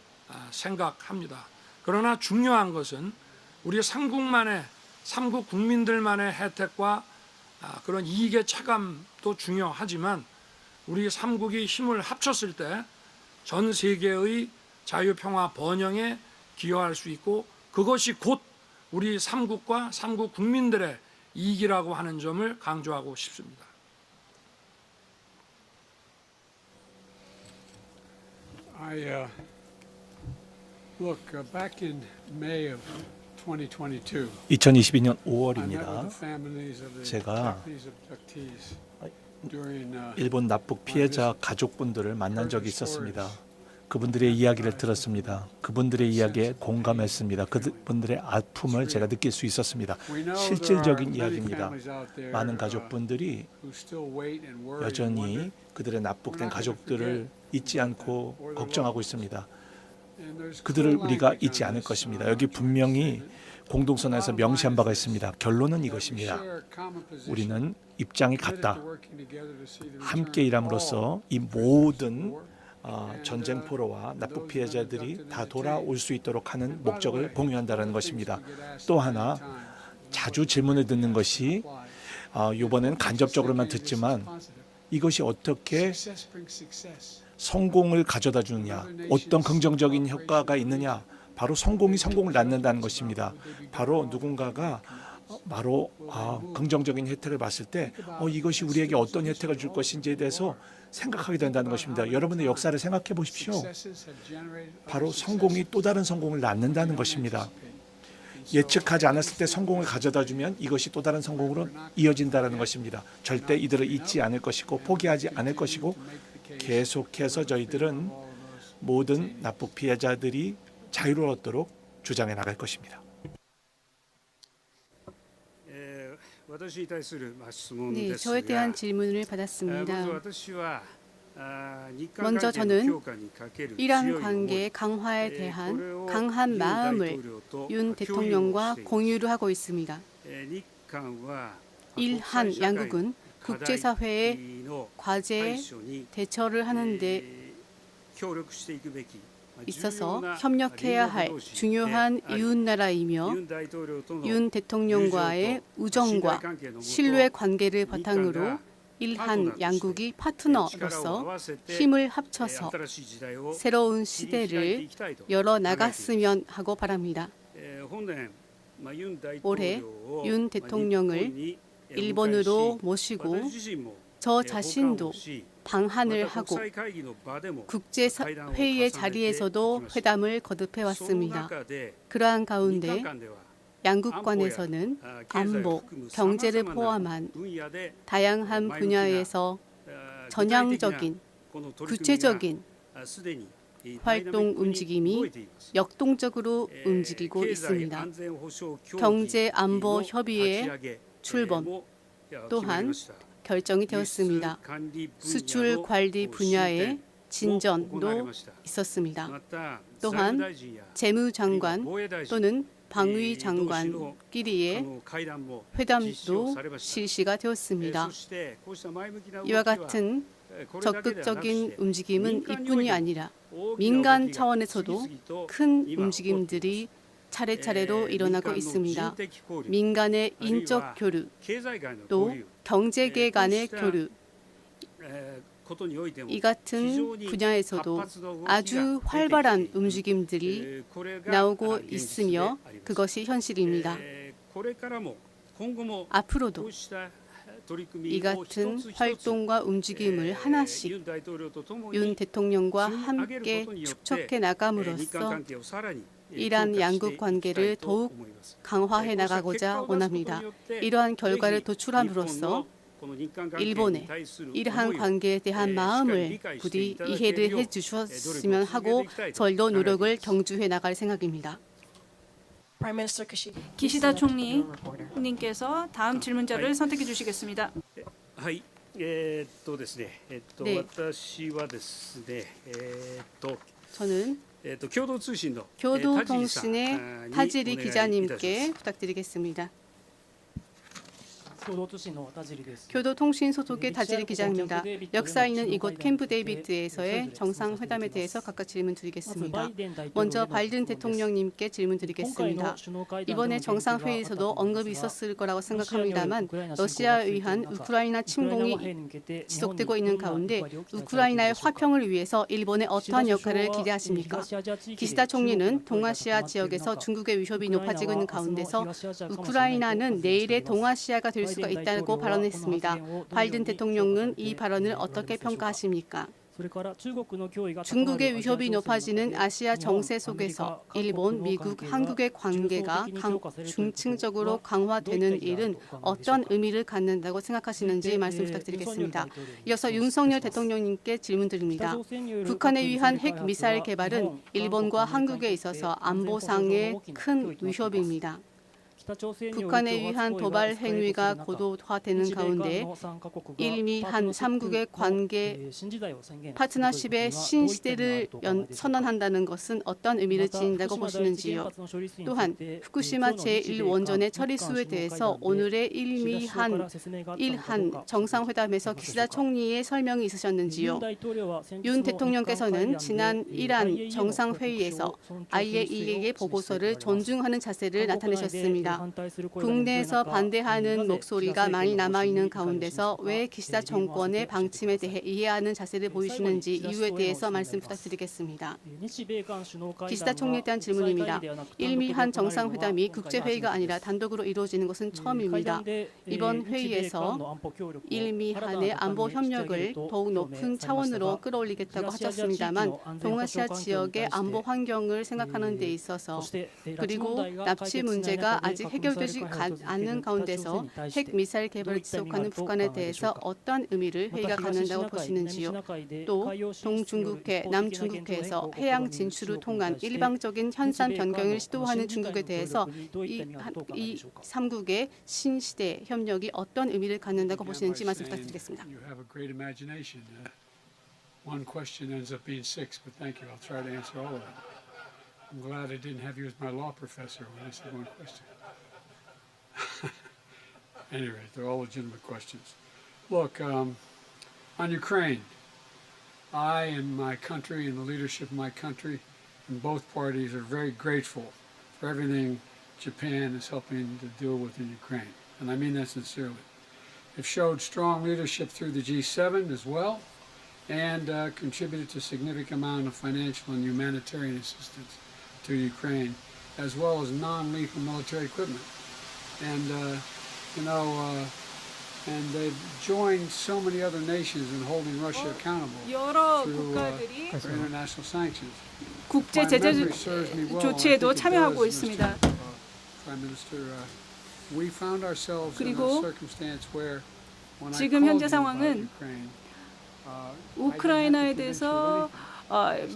생각합니다. 그러나 중요한 것은 우리 삼국 국민들만의 혜택과 그런 이익의 체감도 중요하지만 우리 삼국이 힘을 합쳤을 때 전 세계의 자유평화 번영에 기여할 수 있고 그것이 곧 우리 삼국과 삼국 국민들의 이익이라고 하는 점을 강조하고 싶습니다. Back in May of 2022, 2022년 5월입니다. 제가 일본 납북 피해자 가족분들을 만난 적이 있었습니다. 그분들의 이야기를 들었습니다. 그분들의 이야기에 공감했습니다. 그분들의 아픔을 제가 느낄 수 있었습니다. 실질적인 이야기입니다. 많은 가족분들이 여전히 그들의 납북된 가족들을 잊지 않고 걱정하고 있습니다. 그들을 우리가 잊지 않을 것입니다. 여기 분명히 공동선언에서 명시한 바가 있습니다. 결론은 이것입니다. 우리는 입장이 같다. 함께 일함으로써 이 모든 전쟁 포로와 납북 피해자들이 다 돌아올 수 있도록 하는 목적을 공유한다는 것입니다. 또 하나 자주 질문을 듣는 것이 이번엔 간접적으로만 듣지만 이것이 어떻게 성공을 가져다 주느냐, 어떤 긍정적인 효과가 있느냐, 바로 성공이 성공을 낳는다는 것입니다. 바로 누군가가 긍정적인 혜택을 봤을 때 이것이 우리에게 어떤 혜택을 줄 것인지에 대해서 생각하게 된다는 것입니다. 여러분의 역사를 생각해 보십시오. 바로 성공이 또 다른 성공을 낳는다는 것입니다. 예측하지 않았을 때 성공을 가져다 주면 이것이 또 다른 성공으로 이어진다는 것입니다. 절대 이들을 잊지 않을 것이고 포기하지 않을 것이고 계속해서 저희들은 모든 납북 피해자들이 자유로웠도록 주장해 나갈 것입니다. 네, 저에 대한 질문을 받았습니다. 먼저 저는 이란 관계 강화에 대한 강한 마음을 윤 대통령과 공유를 하고 있습니다. 일한 양국은 국제사회의 과제에 대처를 하는 데 있어서 협력해야 할 중요한 이웃나라이며 윤 대통령과의 우정과 신뢰 관계를 바탕으로 일한 양국이 파트너로서 힘을 합쳐서 새로운 시대를 열어나갔으면 하고 바랍니다. 올해 윤 대통령을 일본으로 모시고 저 자신도 방한을 하고 국제회의의 자리에서도 회담을 거듭해 왔습니다. 그러한 가운데 양국 간에서는 안보, 경제를 포함한 다양한 분야에서 전향적인, 구체적인 활동 움직임이 역동적으로 움직이고 있습니다. 경제 안보 협의회 출범 또한 결정이 되었습니다. 수출 관리 분야의 진전도 있었습니다. 또한 재무장관 또는 방위장관끼리의 회담도 실시가 되었습니다. 이와 같은 적극적인 움직임은 이뿐이 아니라 민간 차원에서도 큰 움직임들이 차례차례로 일어나고 있습니다. 민간의 인적 교류, 또 경제계 간의 교류, 이 같은 분야에서도 아주 활발한 움직임들이 나오고 있으며 그것이 현실입니다. 앞으로도 이 같은 활동과 움직임을 하나씩 윤 대통령과 함께 축적해 나감으로써 이란 양국 관계를 더욱 강화해 나가고자 원합니다. 이러한 결과를 도출함으로써 일본의 이러한 관계에 대한 마음을 부디 이해를 해주셨으면 하고 저희도 노력을 경주해 나갈 생각입니다. 기시다 총리님께서 다음 질문자를 선택해 주시겠습니다. 네. 저는 교도통신의 타지리 기자님께 부탁드리겠습니다. 교도통신 소속의 다지리 기자입니다. 역사 있는 이곳 캠프 데이비드에서의 정상회담에 대해서 각각 질문 드리겠습니다. 먼저 바이든 대통령님께 질문 드리겠습니다. 이번에 정상회의에서도 언급이 있었을 거라고 생각합니다만 러시아에 의한 우크라이나 침공이 지속되고 있는 가운데 우크라이나의 화평을 위해서 일본의 어떠한 역할을 기대하십니까? 기시다 총리는 동아시아 지역에서 중국의 위협이 높아지고 있는 가운데서 우크라이나는 내일의 동아시아가 될 수가 있다고 발언했습니다. 바이든 대통령은 이 발언을 어떻게 평가하십니까? 중국의 위협이 높아지는 아시아 정세 속에서 일본, 미국, 한국의 관계가 중층적으로 강화되는 일은 어떤 의미를 갖는다고 생각하시는지 말씀 부탁드리겠습니다. 이어서 윤석열 대통령님께 질문드립니다. 북한에 의한 핵 미사일 개발은 일본과 한국에 있어서 안보상의 큰 위협입니다. 북한에 의한 도발 행위가 고도화되는 가운데 일미 한 3국의 관계 파트너십의 신시대를 선언한다는 것은 어떤 의미를 지닌다고 보시는지요? 또한 후쿠시마 제1원전의 처리수에 대해서 오늘의 일한 정상회담에서 기시다 총리의 설명이 있으셨는지요? 윤 대통령께서는 지난 이란 정상회의에서 IAEA의 보고서를 존중하는 자세를 나타내셨습니다. 국내에서 반대하는 목소리가 많이 남아있는 가운데서 왜 기시다 정권의 방침에 대해 이해하는 자세를 보이시는지 이유에 대해서 말씀 부탁드리겠습니다. 기시다 총리에 대한 질문입니다. 일미한 정상회담이 국제회의가 아니라 단독으로 이루어지는 것은 처음입니다. 이번 회의에서 일미한의 안보 협력을 더욱 높은 차원으로 끌어올리겠다고 하셨습니다만 동아시아 지역의 안보 환경을 생각하는 데 있어서 그리고 납치 문제가 아직 해결되지 않는 가운데서 핵 미사일 개발을 지속하는 북한에 대해서 어떤 의미를 회의가 갖는다고 보시는지요? 또 동중국해, 남중국해에서 해양 진출을 통한 일방적인 현상 변경을 시도하는 중국에 대해서 이 3국의 신시대 협력이 어떤 의미를 갖는다고 보시는지 말씀 부탁드리겠습니다. One question ends up being six, but thank you. I'll try to answer all of them. I'm glad I didn't have you as my law professor when I said one question. Anyway, they're all legitimate questions. Look, on Ukraine, I and my country and the leadership of my country and both parties are very grateful for everything Japan is helping to deal with in Ukraine. And I mean that sincerely. They've showed strong leadership through the G7 as well and contributed to a significant amount of financial and humanitarian assistance to Ukraine, as well as non-lethal military equipment. And, and they've joined so many other nations in holding Russia accountable through international sanctions. 국제 제재 조치에도 참여하고 있습니다. 그리고 지금 현재 상황은 우크라이나에 대해서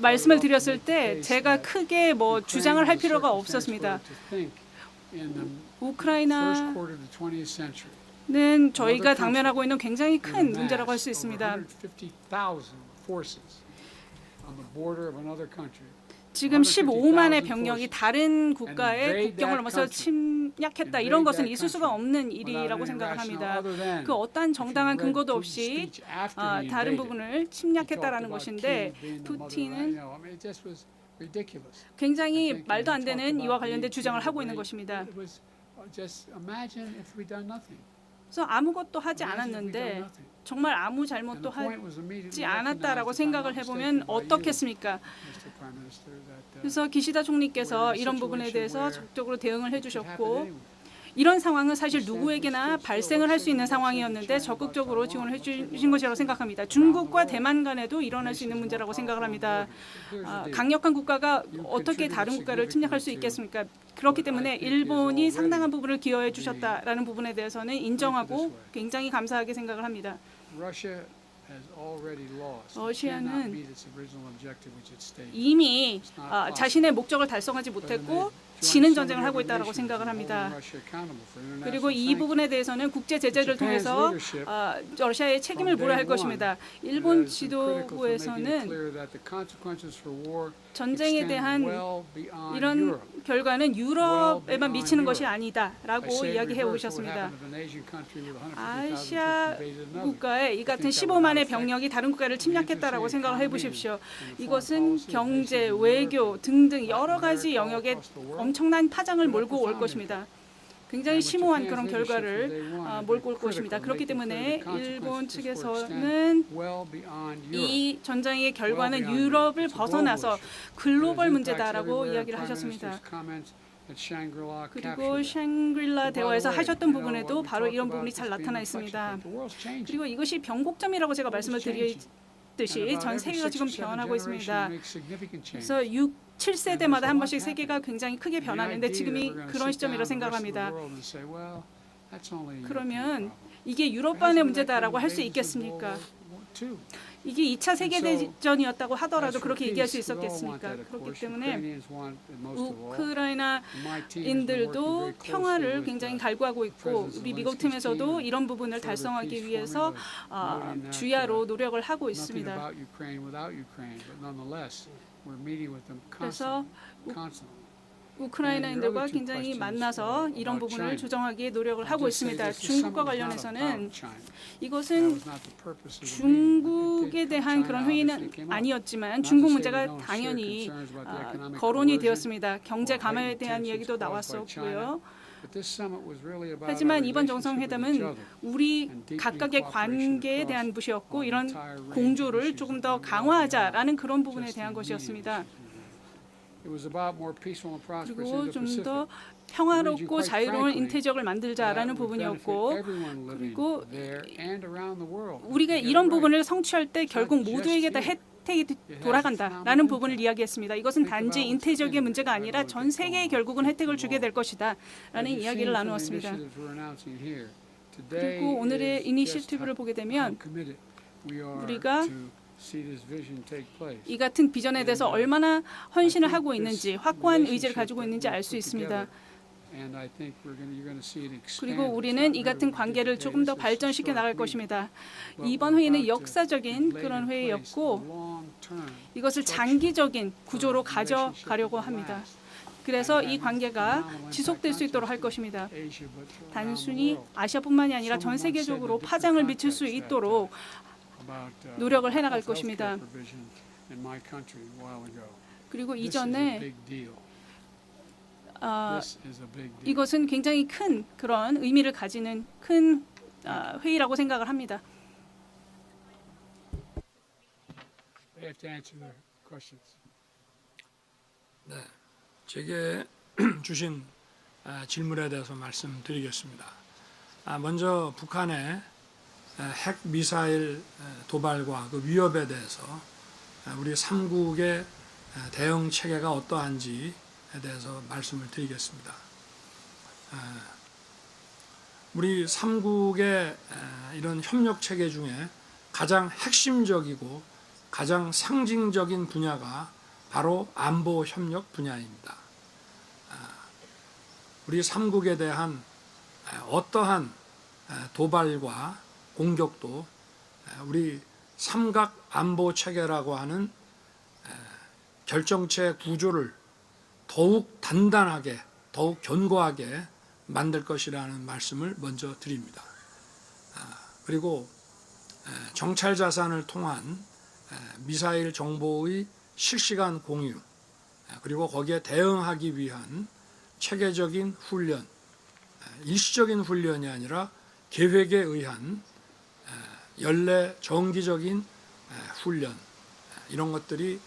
말씀을 드렸을 때 제가 크게 뭐 주장을 할 필요가 없었습니다. 우크라이나는 저희가 당면하고 있는 굉장히 큰 문제라고 할 수 있습니다. 지금 15만의 병력이 다른 국가의 국경을 넘어서 침략했다. 이런 것은 있을 수가 없는 일이라고 생각을 합니다. 그 어떠한 정당한 근거도 없이 다른 부분을 침략했다라는 것인데 푸틴은 굉장히 말도 안 되는 이와 관련된 주장을 하고 있는 것입니다. 그래서 아무것도 하지 않았는데 정말 아무 잘못도 하지 않았다라고 생각을 해보면 어떻겠습니까? 그래서 기시다 총리께서 이런 부분에 대해서 적극적으로 대응을 해주셨고 이런 상황은 사실 누구에게나 발생을 할 수 있는 상황이었는데 적극적으로 지원을 해주신 것이라고 생각합니다. 중국과 대만 간에도 일어날 수 있는 문제라고 생각을 합니다. 강력한 국가가 어떻게 다른 국가를 침략할 수 있겠습니까? 그렇기 때문에 일본이 상당한 부분을 기여해 주셨다라는 부분에 대해서는 인정하고 굉장히 감사하게 생각을 합니다. 러시아는 이미 자신의 목적을 달성하지 못했고 지는 전쟁을 하고 있다고 생각을 합니다. 그리고 이 부분에 대해서는 국제 제재를 통해서 러시아의 책임을 물어야 할 것입니다. 일본 지도부에서는 전쟁에 대한 이런 결과는 유럽에만 미치는 것이 아니다라고 이야기해 오셨습니다. 아시아 국가의 이 같은 15만의 병력이 다른 국가를 침략했다라고 생각을 해보십시오. 이것은 경제, 외교 등등 여러 가지 영역에 엄청난 파장을 몰고 올 것입니다. 굉장히 심오한 그런 결과를 몰고 올 것입니다. 그렇기 때문에 일본 측에서는 이 전쟁의 결과는 유럽을 벗어나서 글로벌 문제다라고 이야기를 하셨습니다. 그리고 샹그릴라 대화에서 하셨던 부분에도 바로 이런 부분이 잘 나타나 있습니다. 그리고 이것이 변곡점이라고 제가 말씀을 드렸듯이 전 세계가 지금 변하고 있습니다. 그래서 6, 7세대마다 한 번씩 세계가 굉장히 크게 변하는데 지금이 그런 시점이라고 생각합니다. 그러면 이게 유럽만의 문제다라고 할 수 있겠습니까? 이게 2차 세계대전이었다고 하더라도 그렇게 얘기할 수 있었겠습니까? 그렇기 때문에 우크라이나인들도 평화를 굉장히 갈구하고 있고 우리 미국 팀에서도 이런 부분을 달성하기 위해서 주야로 노력을 하고 있습니다. 그래서 우크라이나인들과 굉장히 만나서 이런 부분을 조정하기에 노력을 하고 있습니다. 중국과 관련해서는 이것은 중국에 대한 그런 회의는 아니었지만 중국 문제가 당연히 거론이 되었습니다. 경제 감압에 대한 이야기도 나왔었고요. 하지만 이번 정상회담은 우리 각각의 관계에 대한 것이었고 이런 공조를 조금 더 강화하자라는 그런 부분에 대한 것이었습니다. 그리고 좀 더 평화롭고 자유로운 인태적을 만들자라는 부분이었고 그리고 우리가 이런 부분을 성취할 때 결국 모두에게 다 혜택이 돌아간다라는 부분을 이야기했습니다. 이것은 단지 인태적의 문제가 아니라 전 세계에 결국은 혜택을 주게 될 것이다 라는 이야기를 나누었습니다. 그리고 오늘의 이니셔티브를 보게 되면 우리가 이 같은 비전에 대해서 얼마나 헌신을 하고 있는지 확고한 의지를 가지고 있는지 알 수 있습니다. 그리고 우리는 이 같은 관계를 조금 더 발전시켜 나갈 것입니다. 이번 회의는 역사적인 그런 회의였고 이것을 장기적인 구조로 가져가려고 합니다. 그래서 이 관계가 지속될 수 있도록 할 것입니다. 단순히 아시아뿐만이 아니라 전 세계적으로 파장을 미칠 수 있도록 노력을 해나갈 것입니다. 그리고 이전에 이것은 굉장히 큰 그런 의미를 가지는 큰 회의라고 생각을 합니다. 네, 제게 주신 질문에 대해서 말씀드리겠습니다. 먼저 북한의 핵 미사일 도발과 그 위협에 대해서 우리 3국의 대응 체계가 어떠한지에 대해서 말씀을 드리겠습니다. 우리 3국의 이런 협력 체계 중에 가장 핵심적이고 가장 상징적인 분야가 바로 안보 협력 분야입니다. 우리 3국에 대한 어떠한 도발과 공격도 우리 삼각 안보 체계라고 하는 결정체 구조를 더욱 단단하게, 더욱 견고하게 만들 것이라는 말씀을 먼저 드립니다. 그리고 정찰 자산을 통한 미사일 정보의 실시간 공유, 그리고 거기에 대응하기 위한 체계적인 훈련, 일시적인 훈련이 아니라 계획에 의한 연례 정기적인 훈련, 이런 것들이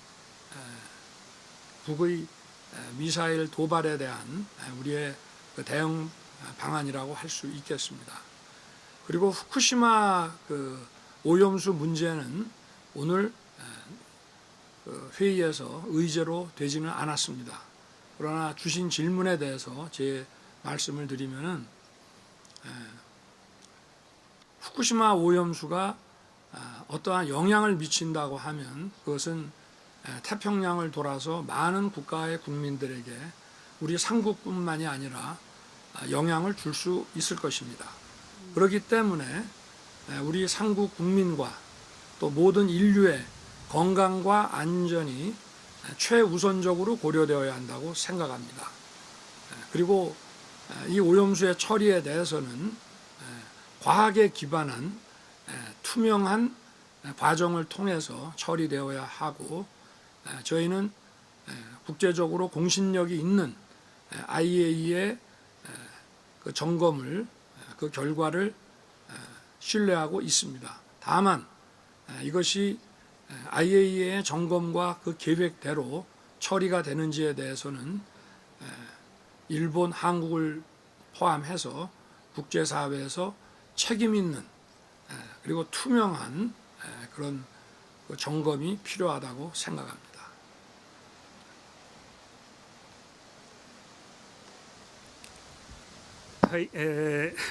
북의 미사일 도발에 대한 우리의 대응 방안이라고 할 수 있겠습니다. 그리고 후쿠시마 오염수 문제는 오늘 회의에서 의제로 되지는 않았습니다. 그러나 주신 질문에 대해서 제 말씀을 드리면은 후쿠시마 오염수가 어떠한 영향을 미친다고 하면 그것은 태평양을 돌아서 많은 국가의 국민들에게 우리 삼국뿐만이 아니라 영향을 줄 수 있을 것입니다. 그렇기 때문에 우리 삼국 국민과 또 모든 인류의 건강과 안전이 최우선적으로 고려되어야 한다고 생각합니다. 그리고 이 오염수의 처리에 대해서는 과학에 기반한 투명한 과정을 통해서 처리되어야 하고 저희는 국제적으로 공신력이 있는 IAEA의 그 점검을 그 결과를 신뢰하고 있습니다. 다만 이것이 IAEA의 점검과 그 계획대로 처리가 되는지에 대해서는 일본, 한국을 포함해서 국제사회에서 책임 있는 그리고 투명한 그런 그 점검이 필요하다고 생각합니다. はい、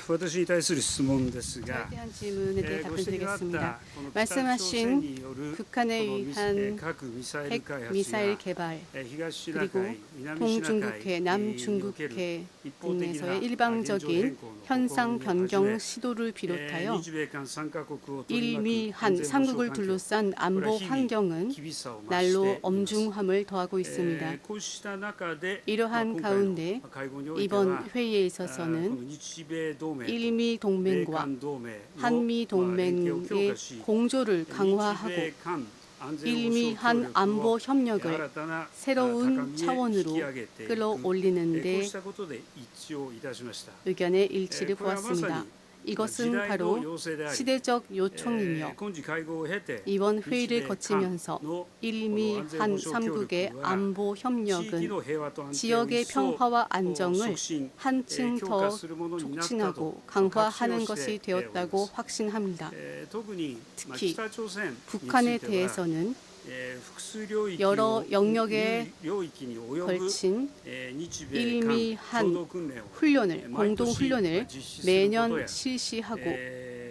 私に対する質問ですが、 대한 질문에 대해 ご指摘があっ 답변드리겠습니다. たこの北朝鮮に 말씀하신 よる 북한에 この 의한 核ミサイル 핵 開発 미사일 や 개발 東シナ 그리고 海、南シナ海 동중국해, における 남중국해 一方的な 등에서의 現状 일방적인 変更の 현상 試みをはじめ 변경 시도를 비롯하여 日米韓3カ国を取り巻く 일미 安 한 全保障 삼국을 環境 둘러싼 안보 환경은 厳しさを増して 날로 います。 엄중함을 더하고 있습니다. こうした中で 이러한 今回の 가운데 会合において 이번 は 회의에 こ 있어서는 の日米同盟と 일미 米 동맹과 韓同盟の 한미 連携を強 동맹의 化し 공조를 日 강화하고 米韓安全保障 일미 協 한 力を 안보 新 협력을 たな 새로운 高みへ引 차원으로 き上げていくこう 끌어올리는데 したことで一致をいたしました。 의견의 일치를 これはまさに 보았습니다. 이것은 時代の 바로 要請であり 시대적 요청이며 今次会合を経て 이번 日 회의를 米韓 거치면서 の 일미 한 3국의 안보 地域 협력은 の平和と安定を一 지역의 層 평화와 안정을 促進 한층 強 더 化するものになったと 촉진하고 確信 강화하는 をして 것이 おり 되었다고 ます。 확신합니다. 特に 특히 北朝鮮につ 북한에 いては 대해서는 複数領域 여러 を 영역에 領域に及ぶ 걸친 日米 일미 韓 한 共同訓練を 훈련을 毎年 공동 훈련을 実施することや 매년 실시하고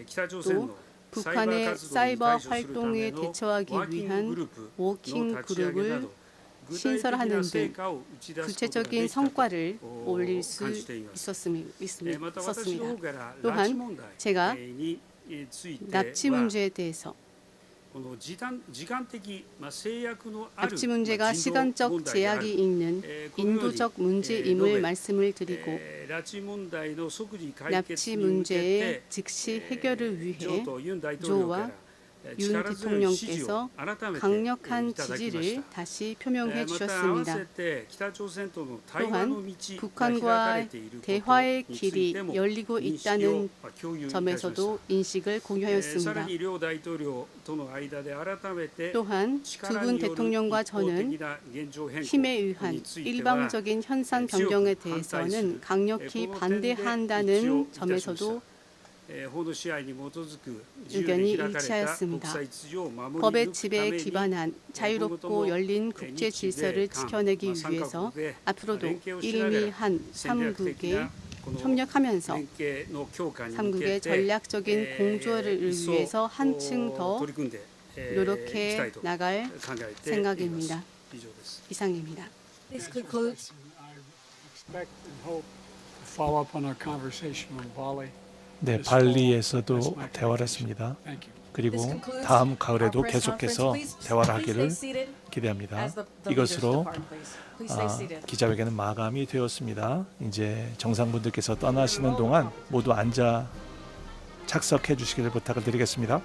北朝鮮の 또 サイバー 북한의 活動に 사이버 対処するた 활동에 めの 대처하기 ワーキンググ 위한 ループの 워킹 立ち上げな 그룹을 ど具体的 신설하는 な 등 成果を打ち出すことがで 구체적인 きたと 성과를 올릴 수 感じています。 また私の方 있었습니다. から拉致 또한 問題 제가 について 납치 は 문제에 대해서 この時間的制約のある 납치 문제가 人道 시간적 問題である 제약이 있는 このように 인도적 문제임을 述べ 말씀을 드리고 拉致問題の即時解決 납치 に向け 문제의 て 즉시 해결을 上 위해 とユン大統領から 윤 力強い支持を 대통령께서 改めてい 강력한 ただきまし 지지를 た。 다시 표명해 また合わ 주셨습니다. せて北朝鮮との対話の道 또한 が開かれ 북한과 ていることに 대화의 つい 길이 ても 열리고 認識を 있다는 共有いたしました。 점에서도 인식을 さ 공유하였습니다. らに両大統領との間で改めて 또한 두 力 분 による 대통령과 一方 저는 的な現状変 힘에 更 의한 については 일방적인 현상 변경에 대해서는 강력히 반대한다는 점에서도 法の支配に基づく自由 의견이 で開かれた国 일치하였습니다. 際秩序を守り 법의 抜くた 지배에 めに 기반한 자유롭고 열린 국제 질서를 지켜내기 위해서 앞으로도 일미 한 3국에 협력하면서 連携の強化に向 3국의 けて 전략적인 공조를 위해서 한층 더 取り組んでいきたい 노력해 と 나갈 考えています。 생각입니다. 以上です。 이상입니다. This concludes. I expect and hope to follow up on our conversation on Bali. 네, 발리에서도 대화를 했습니다. Thank you. 그리고 This concludes 다음 our 가을에도 press 계속해서 conference. Please 대화를 stay 하기를 seated 기대합니다. as the leaders 이것으로 depart, please. Please stay seated. 기자회견은 마감이 되었습니다. 이제 정상분들께서 떠나시는 동안 모두 앉아 착석해 주시기를 부탁을 드리겠습니다.